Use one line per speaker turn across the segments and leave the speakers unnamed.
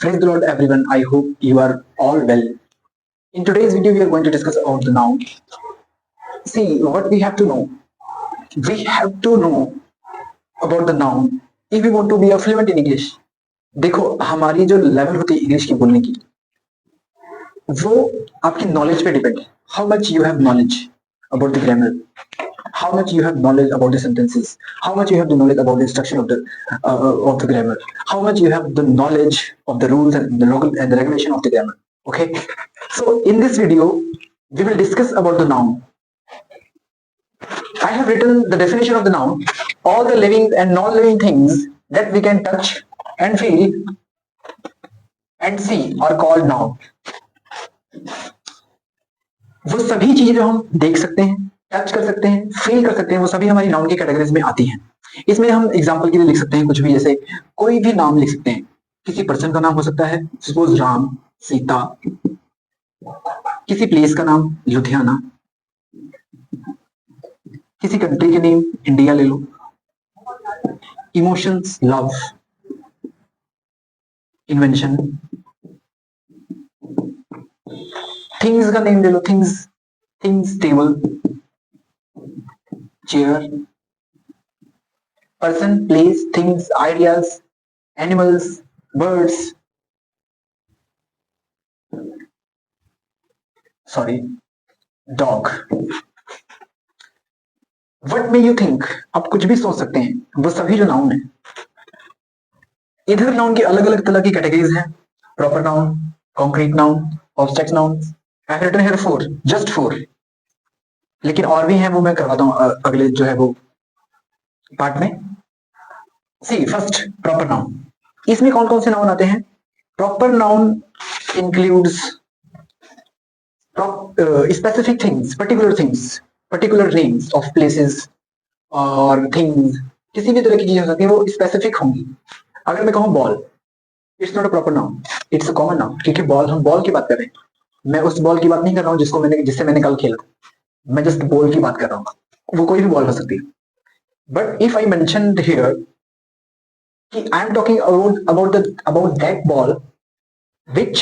Praise the Lord, everyone. I hope you are all well. In today's video, we are going to discuss about the noun. See, what we have to know. We have to know about the noun if we want to be a fluent in English. देखो हमारी जो level होती है English की बोलने की वो आपकी नॉलेज पे डिपेंड है. How much you have knowledge about the grammar, how much you have knowledge about the sentences, how much you have the knowledge about the structure of the grammar, how much you have the knowledge of the rules and the regulation of the grammar. Okay, so in this video we will discuss about the noun. I have written the definition of the noun. All the living and non-living things that we can touch and feel and see are called noun. वो सभी चीजें जो हम देख सकते हैं, touch कर सकते हैं, फील कर सकते हैं, वो सभी हमारी नाउन की कैटेगरीज में आती हैं. इसमें हम एग्जांपल के लिए लिख सकते हैं कुछ भी, जैसे कोई भी नाम लिख सकते हैं. किसी पर्सन का नाम हो सकता है, सपोज राम, सीता. किसी प्लेस का नाम लुधियाना. किसी कंट्री के नेम इंडिया ले लो. Emotions love, invention. थिंग्स का नेम ले लो, things table, chair. person, place, things, ideas, animals, birds. Sorry, dog. What may you think? आप कुछ भी सोच सकते हैं. वो सभी जो नाउन है, इधर नाउन की अलग अलग तरह की कैटेगरीज हैं. Proper noun, concrete noun, abstract noun. I have written here 4, just 4. लेकिन और भी हैं, वो मैं करवाता हूँ अगले जो है वो पार्ट में. सी फर्स्ट प्रॉपर नाउन. इसमें कौन कौन से नाउन आते हैं? Proper noun includes specific things, particular names of places और थिंग्स. किसी भी तरह की चीजें हो सकती है, वो स्पेसिफिक होंगी. अगर मैं कहूँ ball, it's not a proper noun, it's a common noun. क्योंकि बॉल, हम बॉल की बात कर रहे हैं. मैं उस बॉल की बात नहीं कर रहा हूँ जिससे मैंने कल खेला. मैं जस्ट बॉल की बात कर रहा हूँ. वो कोई भी बॉल हो सकती है. But if I mention here I am talking about that ball which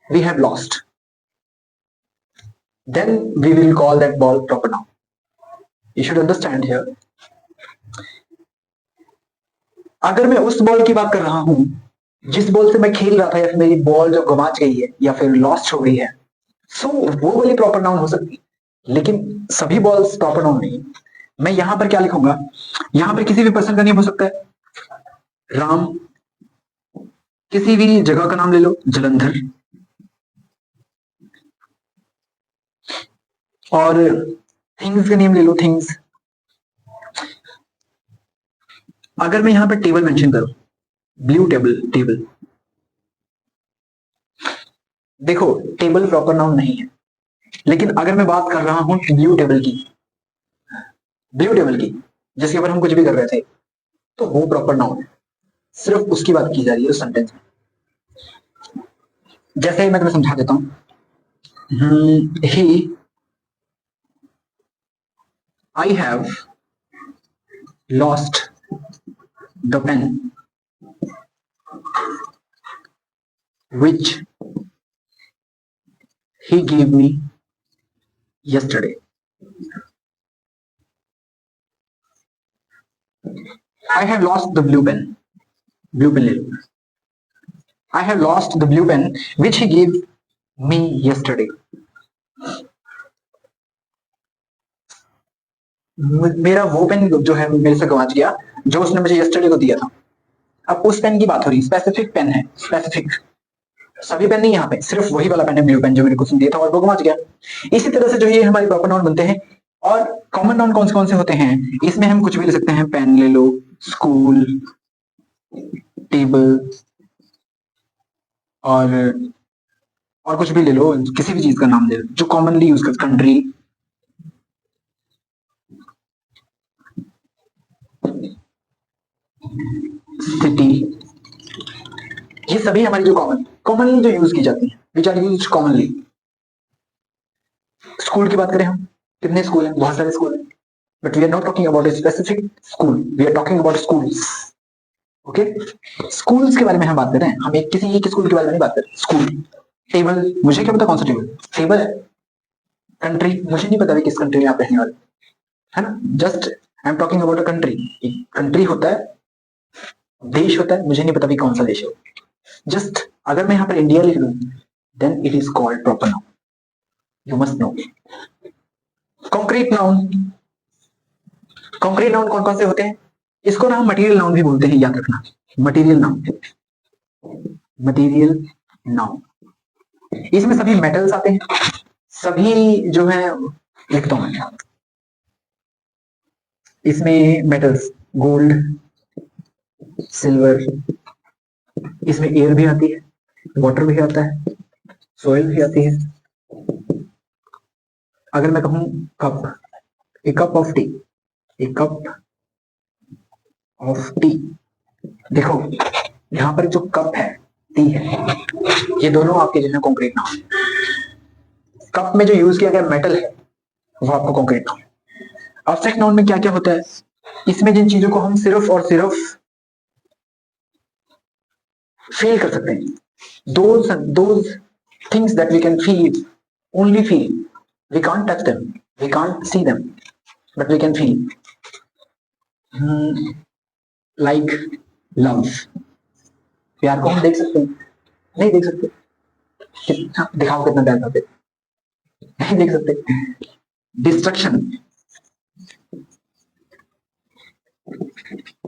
we have lost, then we will call that ball proper noun. You should understand here. अगर मैं उस बॉल की बात कर रहा हूं जिस बॉल से मैं खेल रहा था, या फिर मेरी बॉल जो गवाच गई है या फिर लॉस्ट हो गई है, सो वो वाली प्रॉपर नाउन हो सकती है. लेकिन सभी बॉल्स प्रॉपर नाउन नहीं. मैं यहां पर क्या लिखूंगा? यहां पर किसी भी पर्सन का नेम हो सकता है, राम. किसी भी जगह का नाम ले लो, जलंधर. और थिंग्स का नेम ले लो, थिंग्स. अगर मैं यहां पर टेबल मेंशन करूं, ब्लू टेबल. देखो टेबल प्रॉपर नाउन नहीं है, लेकिन अगर मैं बात कर रहा हूं ब्लू टेबल की जिसके ऊपर हम कुछ भी कर रहे थे, तो वो प्रॉपर नाउन है. सिर्फ उसकी बात की जा रही है उस सेंटेंस में. जैसे मैं तुम्हें समझा देता हूं. I have lost the pen which he gave me yesterday. I have lost the blue pen. I have lost the blue pen which he gave me yesterday. मेरा वो पेन जो है मेरे से गवाच गया, जो उसने मुझे yesterday को दिया था. अब उस पेन की बात हो रही है. स्पेसिफिक पेन है, स्पेसिफिक. सभी पेन नहीं, यहाँ पे सिर्फ वही वाला पेन है, ब्लू पेन, जो मेरे को उसने दिया था और वो गवाच गया. इसी तरह से जो ये हमारे प्रॉपर नाउन बनते हैं. और कॉमन नाउन कौन से होते हैं? इसमें हम कुछ भी ले सकते हैं. पेन ले लो, स्कूल, टेबल, और कुछ भी ले लो. किसी भी चीज का नाम ले लो जो कॉमनली यूज करते. Country, city. ये सभी हमारी जो कॉमनली जो यूज की जाती है, which are used commonly. School की बात करें हम, कितने स्कूल हैं? बहुत सारे स्कूल हैं. But we are not talking about a specific school, we are talking about schools. Okay, schools के बारे में हम बात कर रहे हैं, हम एक किसी एक स्कूल के बारे में नहीं बात कर रहे। स्कूल, टेबल, मुझे क्या पता कौन सा टेबल, टेबल है। कंट्री, मुझे नहीं पता भी किस कंट्री में आप रहने वाले, है ना। Just I am talking about a country. एक कंट्री होता है, देश होता है, मुझे नहीं पता भी कौन सा देश है। जस्ट अगर मैं यहाँ पर इंडिया लिख लूं, then it is called proper noun, you must know. Concrete noun, concrete noun कौन कौन से होते हैं, इसको ना हम मटेरियल नाउन भी बोलते हैं, याद रखना। मटेरियल नाउन, मटेरियल नाउन, इसमें सभी मेटल्स आते हैं, सभी जो है, लिखता हूं मैं, इसमें मेटल्स, गोल्ड, सिल्वर, इसमें एयर भी आती है, वाटर भी आता है, सॉइल भी आती है। अगर मैं कहूं cup, A cup of T, A cup of T, देखो यहां पर जो कप है, टी है, ये दोनों आपके जो है कॉन्क्रीट नाउन है। कप में जो यूज किया गया मेटल है वो आपको कॉन्क्रीट नाउन है। ऑब्जेक्ट नाउन में क्या क्या होता है, इसमें जिन चीजों को हम सिर्फ और सिर्फ फील कर सकते हैं, those things that we can feel, only feel, we can't touch them, we can't see them, but we can feel, like love, प्यार को हम देख सकते हैं, नहीं देख सकते, दिखाओ कितना प्यार करते, नहीं देख सकते। डिस्ट्रक्शन,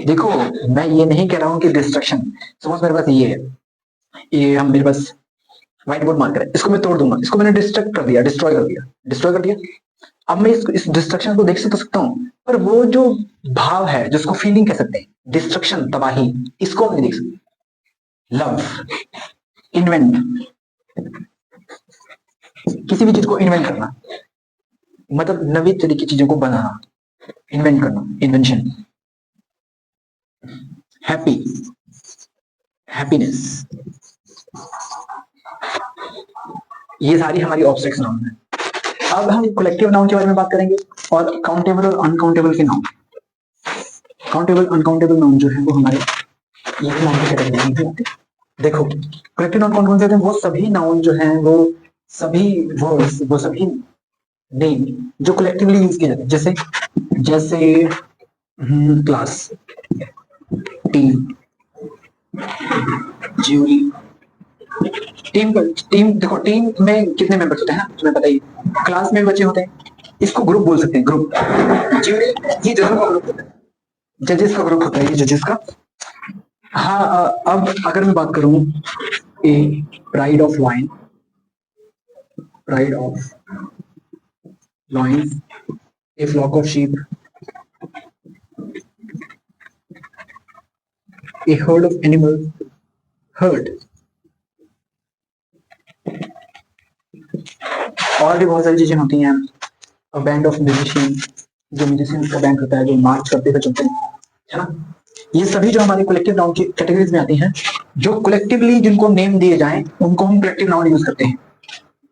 देखो मैं ये नहीं कह रहा हूं कि डिस्ट्रक्शन, सपोज मेरे पास ये है, ये हम मेरे पास व्हाइट बोर्ड मार्कर है, इसको मैं तोड़ दूंगा, इसको मैंने डिस्ट्रक्ट कर दिया, डिस्ट्रॉय कर दिया, डिस्ट्रॉय कर दिया। अब मैं इस डिस्ट्रक्शन को देख तो सकता हूँ, पर वो जो भाव है जिसको फीलिंग कह सकते हैं, डिस्ट्रक्शन, तबाही, इसको हम नहीं देख सकते। लव, इन्वेंट, किसी भी चीज को इन्वेंट करना, मतलब नवी तरीके की चीजों को बनाना, इन्वेंट करना, इन्वेंशन। हैप्पी, हैप्पीनेस, ये सारी हमारी ऑब्जेक्ट नाउन है। अब हम कलेक्टिव नाउन के बारे में बात करेंगे और काउंटेबल और अनकाउंटेबल के नाउन। काउंटेबल अनकाउंटेबल नाउन जो है वो हमारे ये नाउन की कैटेगरी में आते हैं। देखो कलेक्टिव नाउन कौन कौन से होते हैं, वो सभी नाउन जो हैं, वो सभी वर्ड्स, वो सभी नेम जो कलेक्टिवली यूज किए जाते हैं, जैसे जैसे class, team, jury. Team, team देखो, टीम में कितने मेंबर्स होते हैं ना, तुम्हें पता ही, क्लास में बच्चे होते हैं, इसको ग्रुप बोल सकते हैं, ग्रुप। ज्यूरी, ये जजों का ग्रुप होता है, जजेस का ग्रुप होता है, ये जजेस का। हाँ, अब अगर मैं बात करूं, a pride of lion, pride of lion, a flock of sheep, a herd of animal, herd, और भी बहुत सारी चीजें होती हैं। अ बैंड ऑफ म्यूजिशियन, जो म्यूजिशियंस का बैंड होता है, जो मार्च करते हुए चलते हैं, है ना। ये सभी जो हमारे कलेक्टिव नाउन की कैटेगरीज में आती हैं, जो कलेक्टिवली जिनको नेम दिए जाएं उनको हम कलेक्टिव नाउन यूज करते हैं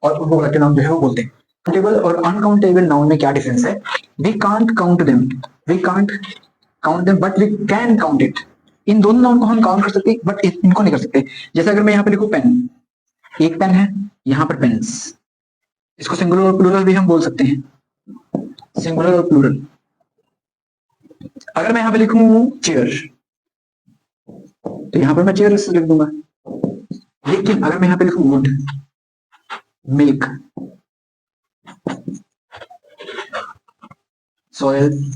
और उनको कलेक्टिव नाउन जो है वो बोलते हैं। काउंटेबल और अनकाउंटेबल नाउन में क्या डिफरेंस है, we can't count them, we can't count them but we can count it. इन दोनों नाउन को हम काउंट कर सकते हैं बट इनको नहीं कर सकते। जैसे अगर मैं यहाँ पे लिखूं पेन, एक पेन है, यहाँ पर पेन्स, इसको सिंगुलर और प्लूरल भी हम बोल सकते हैं, सिंगुलर और प्लूरल। अगर मैं यहाँ पे लिखूं चेयर, तो यहाँ पर मैं चेयर लिख दूंगा। लेकिन अगर मैं यहाँ पे लिखूं वुड, मिल्क, सॉयल,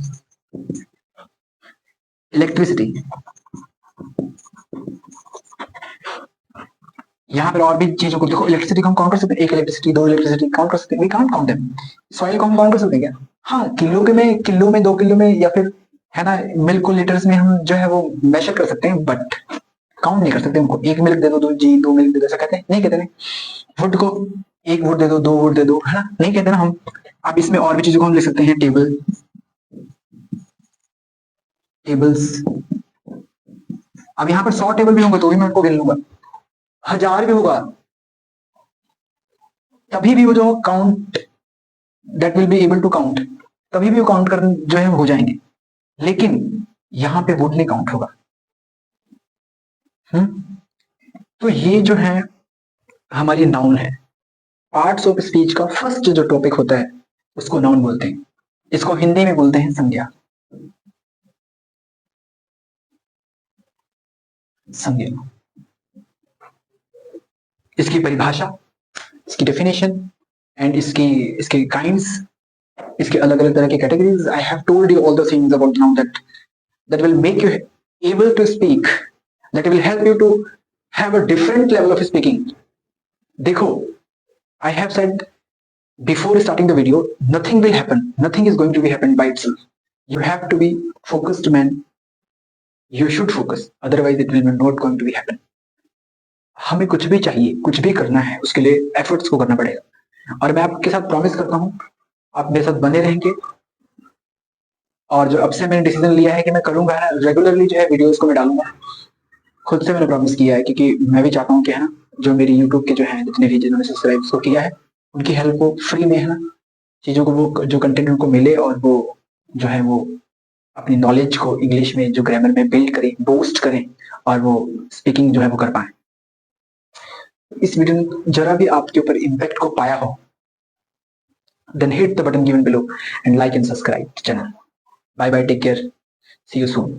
इलेक्ट्रिसिटी, यहाँ पर और भी चीजों को देखो, इलेक्ट्रिसिटी को हम काउंट कर सकते हैं, एक इलेक्ट्रिसिटी, दो इलेक्ट्रिसिटी काउंट कर सकते हैं, we can't count them. Soil को हम काउंट कर सकते हैं क्या, हाँ, किलो के में, किलो में, 2 किलो में, या फिर है ना, मिल्क को लीटर्स में हम जो है वो मेजर कर सकते हैं, बट काउंट नहीं कर सकते उनको। एक मिल्क दे दो, दो मिल्क दे दो, ऐसा कहते हैं, नहीं कहते नहीं। वुड को एक वुड दे दो, 2 वुड दे दो, है ना, नहीं कहते ना हम। अब इसमें और भी चीजों को हम लिख सकते हैं, टेबल, टेबल्स। अब यहाँ पर 100 टेबल भी होंगे तो भी मैं उनको गिन लूंगा, 1000 भी होगा तभी भी वो जो count, that will be able to count, तभी भी वो काउंट कर जो है हो जाएंगे। लेकिन यहाँ पे वुड नहीं काउंट होगा, तो ये जो है हमारी नाउन है। पार्ट्स ऑफ स्पीच का फर्स्ट जो टॉपिक होता है उसको नाउन बोलते हैं। इसको हिंदी में बोलते हैं संज्ञा। संज्ञा, इसकी परिभाषा, इसकी डेफिनेशन एंड इसकी इसके काइंड्स, इसके अलग अलग तरह के categories. I have told you all the things about noun that will make you able to speak, that will help you to have a different level of speaking. देखो, I have said before starting the video, nothing will happen, nothing is going to be happen by itself. You have to be focused man, you should focus, otherwise it will be not going to be happen. हमें कुछ भी चाहिए, कुछ भी करना है, उसके लिए एफर्ट्स को करना पड़ेगा। और मैं आपके साथ प्रॉमिस करता हूँ आप मेरे साथ बने रहेंगे। और जो अब से मैंने डिसीजन लिया है कि मैं करूंगा ना, रेगुलरली जो है वीडियोस को मैं डालूंगा। खुद से मैंने प्रॉमिस किया है, क्योंकि मैं भी चाहता हूँ कि है ना, जो मेरी यूट्यूब के जो है जितने भी जिन्होंने सब्सक्राइब को किया है उनकी हेल्प को फ्री में है ना, चीज़ों को वो जो कंटेंट उनको मिले और वो जो है वो अपनी नॉलेज को इंग्लिश में जो ग्रामर में बिल्ड करें, बूस्ट करें और वो स्पीकिंग जो है वो कर पाए। इस वीडियो ने जरा भी आपके ऊपर इम्पैक्ट को पाया हो, then hit the button given below and like and subscribe the channel. Bye bye, take care, see you soon.